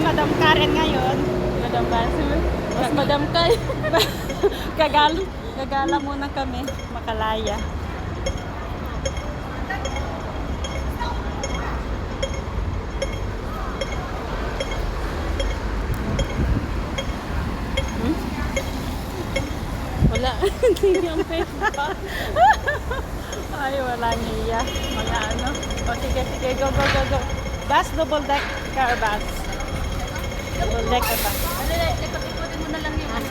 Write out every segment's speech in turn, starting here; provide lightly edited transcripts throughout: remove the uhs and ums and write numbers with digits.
Madam Karen ngayon. Madam Basil. Mas Madam Kay. Gagala muna kami, makalaya. Wala. Hindi ang pwede pa. Ay, wala niya. Mga ano. O, sige, sige. Go, go, go, go. Bus, double deck car bus. Double deck car bus. Ano na, ikot-ikotin mo na lang yung ano.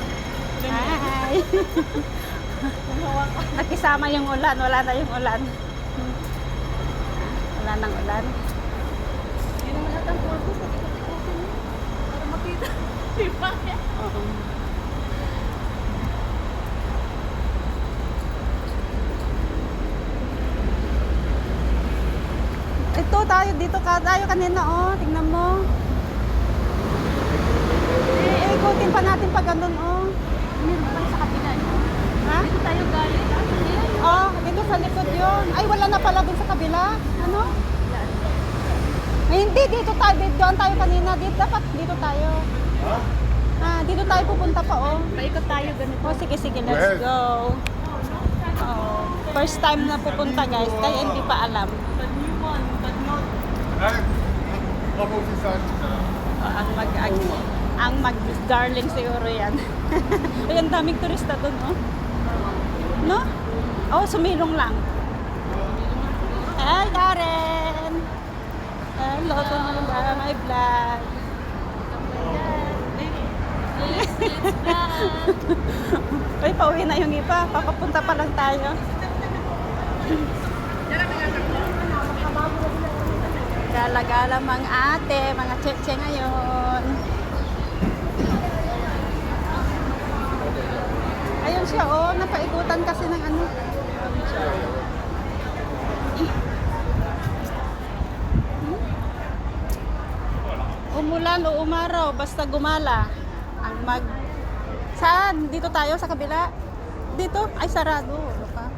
Hi! Nakisama yung ulan. Wala na yung ulan. Wala nang ulan. Yun naman lahat ang purpose. Ikot-ikotin mo. Para makita. Diba? Oo. Ito tayo, dito ka tayo kanina, oh. Tingnan mo. Ikutin pa natin pa ganun, oh. Meron pa sa kabila. Ha? Dito tayo galing. Oh, dito sa likod yun. Ay, wala na pala dun sa kabila. Ano? Ay, hindi, dito tayo. Doon tayo kanina. Dapat dito tayo. Ah, dito tayo pupunta pa, oh. Paikot tayo ganito. Oh, sige, sige, let's go. Oh, first time na pupunta, guys. Kaya hindi pa alam. The new one, but not... Ang mag-darling siguro yan. Ay, ang daming turista doon, oh. No? Oh, sumilong lang. Hi, Karen! Hello to my vlog. Ay, pauwi na yung iba. Papapunta pa lang tayo. Gala-gala mga ate, mga cheche ngayon. Ayun siya, oh. Napaikutan kasi ng ano. Umulan o umaraw, basta gumala. Ang mag... Saan? Dito tayo sa kabila? Dito? Ay, sarado. Ano pa?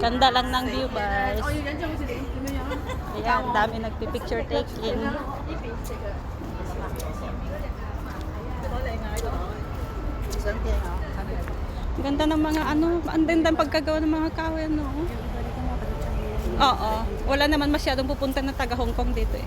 Ganda lang ng view, guys. Ayan, dami nagpipicture taking. Ganda ng mga ano, ang ganda ng pagkagawa ng mga kahoy, no? Oo. Wala naman masyadong pupunta na taga Hong Kong dito eh.